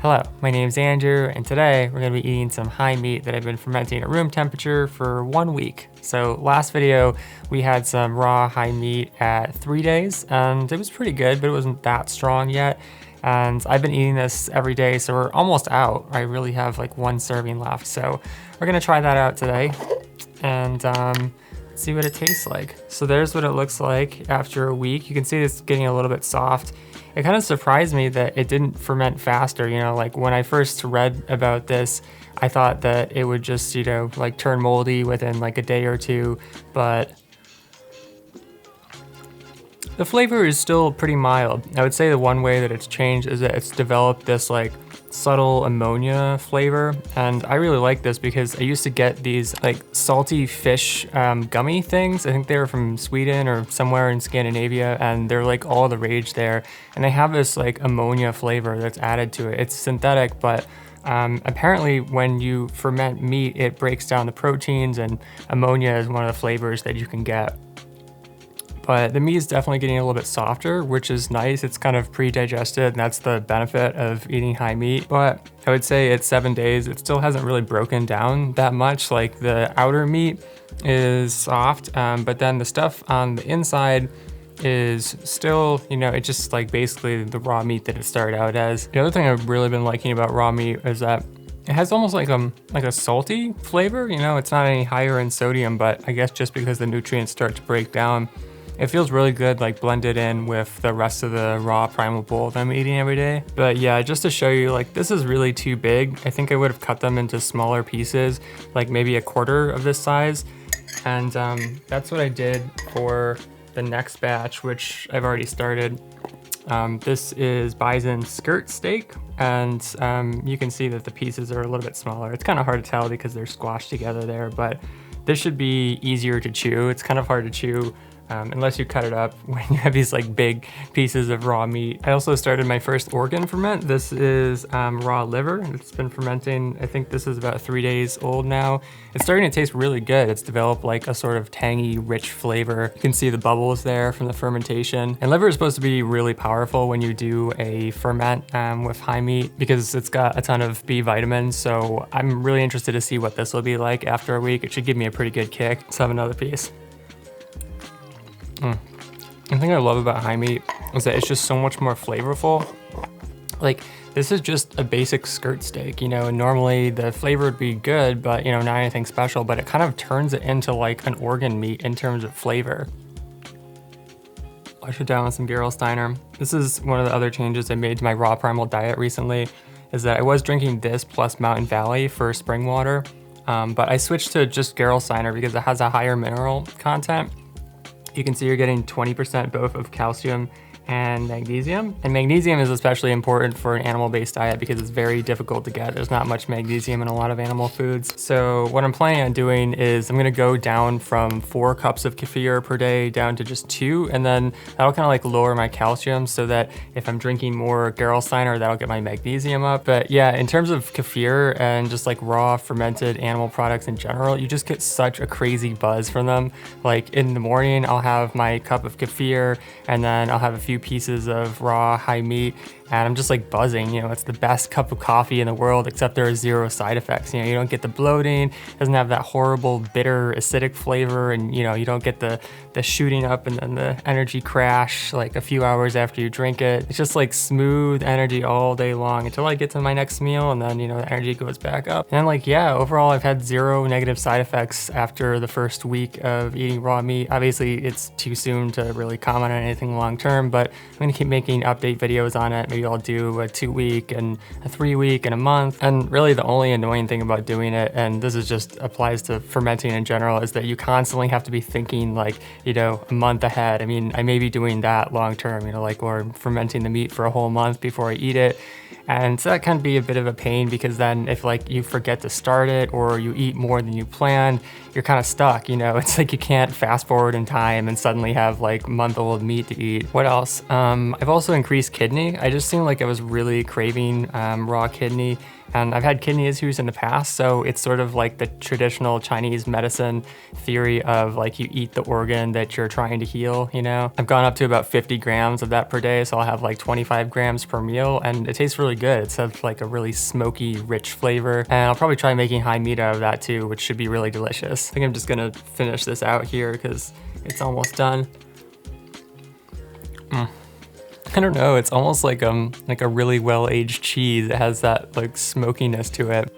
Hello, my name is Andrew, and today we're going to be eating some high meat that I've been fermenting at room temperature for 1 week. So last video, we had some raw high meat at 3 days, and it was pretty good, but it wasn't that strong yet. And I've been eating this every day, so we're almost out. I really have like 1 serving left. So we're going to try that out today and see what it tastes like. So there's what it looks like after a week. You can see it's getting a little bit soft. It kind of surprised me that it didn't ferment faster. You know, like when I first read about this, I thought that it would just, you know, like turn moldy within like a day or two, but the flavor is still pretty mild. I would say the one way that it's changed is that it's developed this like subtle ammonia flavor, and I really like this because I used to get these like salty fish gummy things. I think they were from Sweden or somewhere in Scandinavia, and they're like all the rage there, and they have this like ammonia flavor that's added to it. It's synthetic, but apparently when you ferment meat, it breaks down the proteins, and ammonia is one of the flavors that you can get. But the meat is definitely getting a little bit softer, which is nice. It's kind of pre-digested, and that's the benefit of eating high meat. But I would say at 7 days, it still hasn't really broken down that much. Like the outer meat is soft, but then the stuff on the inside is still, you know, it's just like basically the raw meat that it started out as. The other thing I've really been liking about raw meat is that it has almost like a salty flavor. You know, it's not any higher in sodium, but I guess just because the nutrients start to break down, it feels really good, like blended in with the rest of the raw Primal bowl that I'm eating every day. But yeah, just to show you, like this is really too big. I think I would have cut them into smaller pieces, like maybe a quarter of this size. And that's what I did for the next batch, which I've already started. This is bison skirt steak, and you can see that the pieces are a little bit smaller. It's kind of hard to tell because they're squashed together there, but this should be easier to chew. It's kind of hard to chew unless you cut it up when you have these like big pieces of raw meat. I also started my first organ ferment. This is raw liver. It's been fermenting. I think this is about 3 days old now. It's starting to taste really good. It's developed like a sort of tangy, rich flavor. You can see the bubbles there from the fermentation. And liver is supposed to be really powerful when you do a ferment with high meat because it's got a ton of B vitamins. So I'm really interested to see what this will be like after a week. It should give me a pretty good kick. Let's have another piece. The thing I love about high meat is that it's just so much more flavorful. Like this is just a basic skirt steak, you know, and normally the flavor would be good, but you know, not anything special, but it kind of turns it into like an organ meat in terms of flavor. Wash it down with some gerolsteiner. This is one of the other changes I made to my raw Primal diet recently, is that I was drinking this plus Mountain Valley for spring water, but I switched to just gerolsteiner because it has a higher mineral content. You can see you're getting 20% both of calcium and magnesium. And magnesium is especially important for an animal-based diet because it's very difficult to get. There's not much magnesium in a lot of animal foods. So what I'm planning on doing is I'm gonna go down from 4 cups of kefir per day down to just 2, and then that'll kind of like lower my calcium so that if I'm drinking more gerolsteiner, that'll get my magnesium up. But yeah, in terms of kefir and just like raw fermented animal products in general, you just get such a crazy buzz from them. Like in the morning, I'll have my cup of kefir, and then I'll have a few pieces of raw high meat, and I'm just like buzzing. You know, it's the best cup of coffee in the world, except there are 0 side effects. You know, you don't get the bloating, it doesn't have that horrible bitter acidic flavor, and you know, you don't get the shooting up and then the energy crash like a few hours after you drink it. It's just like smooth energy all day long until I get to my next meal, and then you know, the energy goes back up. And like, yeah, overall I've had 0 negative side effects after the first week of eating raw meat. Obviously it's too soon to really comment on anything long term, but I'm gonna keep making update videos on it. Maybe I'll do a 2-week and a 3-week and a month. And really the only annoying thing about doing it, and this is just applies to fermenting in general, is that you constantly have to be thinking like, you know, a month ahead. I mean, I may be doing that long term, you know, like we're fermenting the meat for a whole month before I eat it. And so that can be a bit of a pain because then if like you forget to start it or you eat more than you planned, you're kind of stuck, you know? It's like you can't fast forward in time and suddenly have like month-old meat to eat. What else? I've also increased kidney. I just seemed like I was really craving raw kidney. And I've had kidney issues in the past, so it's sort of like the traditional Chinese medicine theory of like you eat the organ that you're trying to heal, you know? I've gone up to about 50 grams of that per day, so I'll have like 25 grams per meal, and it tastes really good. It's has like a really smoky, rich flavor, and I'll probably try making high meat out of that too, which should be really delicious. I think I'm just gonna finish this out here because it's almost done. I don't know, it's almost like a really well-aged cheese. It has that like smokiness to it.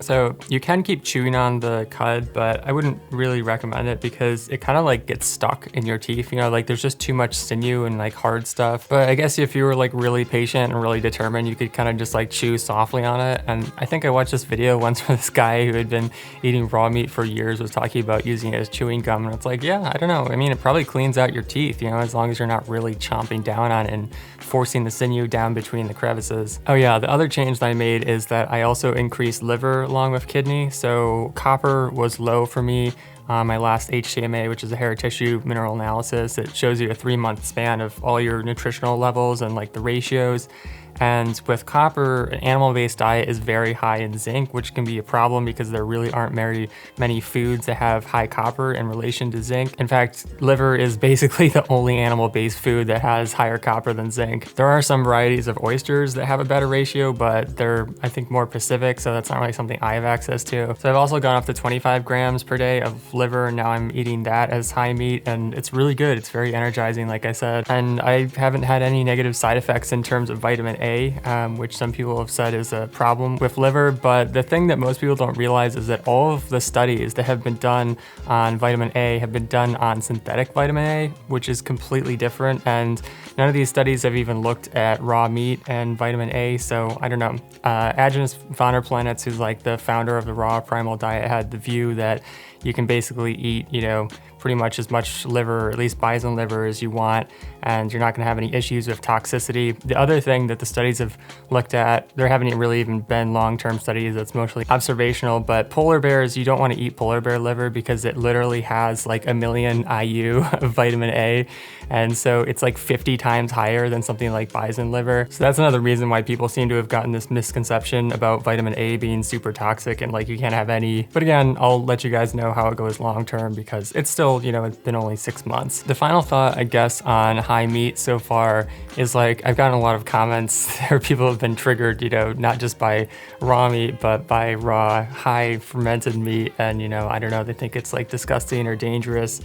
So you can keep chewing on the cud, but I wouldn't really recommend it because it kind of like gets stuck in your teeth, you know, like there's just too much sinew and like hard stuff. But I guess if you were like really patient and really determined, you could kind of just like chew softly on it. And I think I watched this video once where this guy who had been eating raw meat for years was talking about using it as chewing gum. And it's like, yeah, I don't know. I mean, it probably cleans out your teeth, you know, as long as you're not really chomping down on it and forcing the sinew down between the crevices. Oh yeah, the other change that I made is that I also increased liver along with kidney. So copper was low for me on my last HTMA, which is a hair tissue mineral analysis. It shows you a 3-month span of all your nutritional levels and like the ratios. And with copper, an animal-based diet is very high in zinc, which can be a problem because there really aren't very many foods that have high copper in relation to zinc. In fact, liver is basically the only animal-based food that has higher copper than zinc. There are some varieties of oysters that have a better ratio, but they're, I think, more Pacific, so that's not really something I have access to. So I've also gone up to 25 grams per day of liver, and now I'm eating that as high meat, and it's really good. It's very energizing, like I said. And I haven't had any negative side effects in terms of vitamin A, which some people have said is a problem with liver. But the thing that most people don't realize is that all of the studies that have been done on vitamin A have been done on synthetic vitamin A, which is completely different. And none of these studies have even looked at raw meat and vitamin A. So I don't know. Agnes von der Planetz, who's like the founder of the raw Primal Diet, had the view that you can basically eat, you know, pretty much as much liver, or at least bison liver, as you want, and you're not gonna have any issues with toxicity. The other thing that the studies have looked at, there haven't really even been long-term studies, it's mostly observational, but polar bears, you don't wanna eat polar bear liver because it literally has like 1 million IU of vitamin A, and so it's like 50 times higher than something like bison liver. So that's another reason why people seem to have gotten this misconception about vitamin A being super toxic and like you can't have any. But again, I'll let you guys know how it goes long-term because it's still, you know, it's been only 6 months. The final thought, I guess, on high meat so far is like, I've gotten a lot of comments where people have been triggered, you know, not just by raw meat, but by raw, high fermented meat. And, you know, I don't know, they think it's like disgusting or dangerous,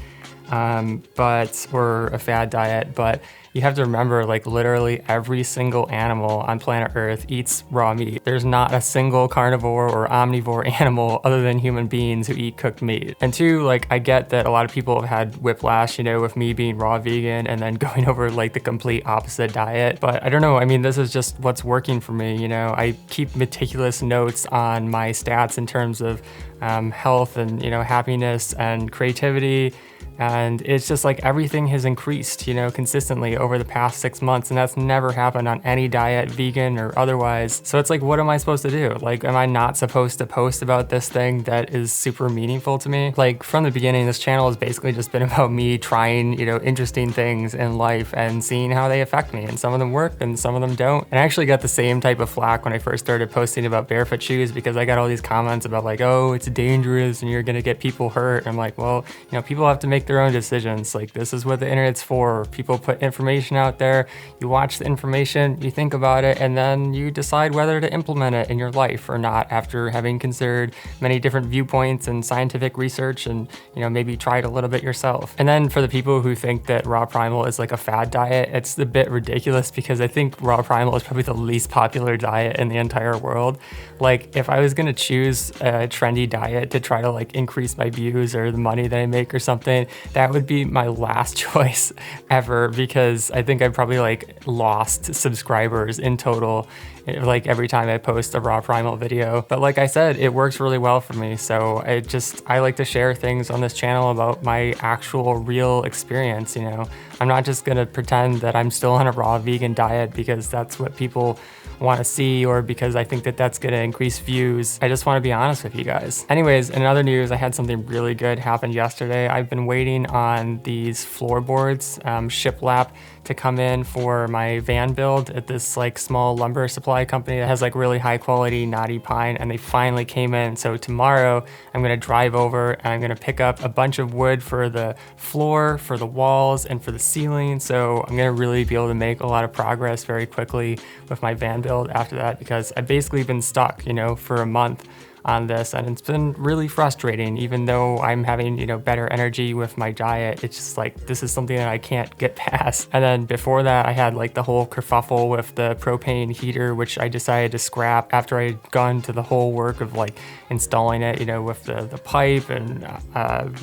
or a fad diet, but you have to remember, like, literally every single animal on planet Earth eats raw meat. There's not a single carnivore or omnivore animal other than human beings who eat cooked meat. And two, like, I get that a lot of people have had whiplash, you know, with me being raw vegan and then going over like the complete opposite diet. But I don't know, I mean, this is just what's working for me, you know. I keep meticulous notes on my stats in terms of health and, you know, happiness and creativity. And it's just like everything has increased, you know, consistently over the past 6 months, and that's never happened on any diet, vegan or otherwise. So it's like, what am I supposed to do? Like, am I not supposed to post about this thing that is super meaningful to me? Like, from the beginning, this channel has basically just been about me trying, you know, interesting things in life and seeing how they affect me. And some of them work and some of them don't. And I actually got the same type of flack when I first started posting about barefoot shoes because I got all these comments about like, oh, it's dangerous and you're gonna get people hurt. And I'm like, well, you know, people have to make their own decisions. Like, this is what the internet's for. People put information out there, you watch the information, you think about it, and then you decide whether to implement it in your life or not after having considered many different viewpoints and scientific research and, you know, maybe try it a little bit yourself. And then for the people who think that raw primal is like a fad diet, it's a bit ridiculous because I think raw primal is probably the least popular diet in the entire world. Like, if I was gonna choose a trendy diet to try to like increase my views or the money that I make or something, that would be my last choice ever because I think I've probably like lost subscribers in total, like every time I post a raw primal video. But like I said, it works really well for me. So I like to share things on this channel about my actual real experience, you know. I'm not just gonna pretend that I'm still on a raw vegan diet because that's what people want to see or because I think that that's going to increase views. I just want to be honest with you guys. Anyways, in other news, I had something really good happen yesterday. I've been waiting on these floorboards, shiplap, to come in for my van build at this like small lumber supply company that has like really high quality knotty pine, and they finally came in. So tomorrow I'm gonna drive over and I'm gonna pick up a bunch of wood for the floor, for the walls, and for the ceiling. So I'm gonna really be able to make a lot of progress very quickly with my van build after that, because I've basically been stuck, you know, for a month on this, and it's been really frustrating. Even though I'm having, you know, better energy with my diet, it's just like, this is something that I can't get past. And then before that, I had like the whole kerfuffle with the propane heater, which I decided to scrap after I'd gone to the whole work of like installing it, you know, with the pipe and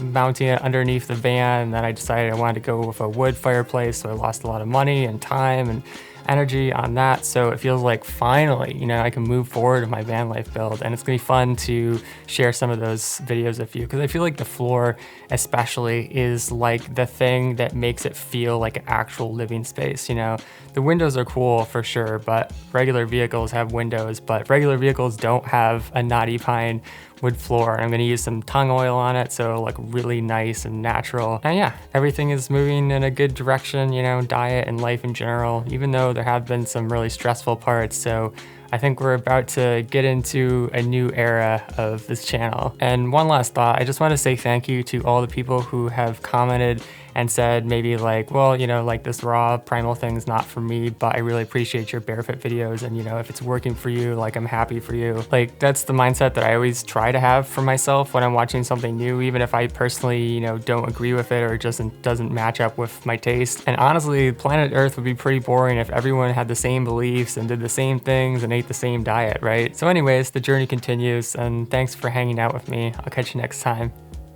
mounting it underneath the van. And then I decided I wanted to go with a wood fireplace, so I lost a lot of money and time and energy on that. So it feels like finally, you know, I can move forward with my van life build, and it's gonna be fun to share some of those videos with you, because I feel like the floor especially is like the thing that makes it feel like an actual living space. You know, the windows are cool for sure, but regular vehicles have windows, but regular vehicles don't have a knotty pine wood floor. I'm gonna use some tung oil on it, so like really nice and natural. And yeah, everything is moving in a good direction, you know, diet and life in general, even though there have been some really stressful parts. So I think we're about to get into a new era of this channel. And one last thought, I just want to say thank you to all the people who have commented and said maybe like, well, you know, like this raw primal thing's not for me, but I really appreciate your barefoot videos, and you know, if it's working for you, like I'm happy for you. Like that's the mindset that I always try to have for myself when I'm watching something new, even if I personally, you know, don't agree with it or just doesn't match up with my taste. And honestly, planet Earth would be pretty boring if everyone had the same beliefs and did the same things and ate the same diet, right? So anyways, the journey continues, and thanks for hanging out with me. I'll catch you next time.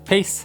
Peace.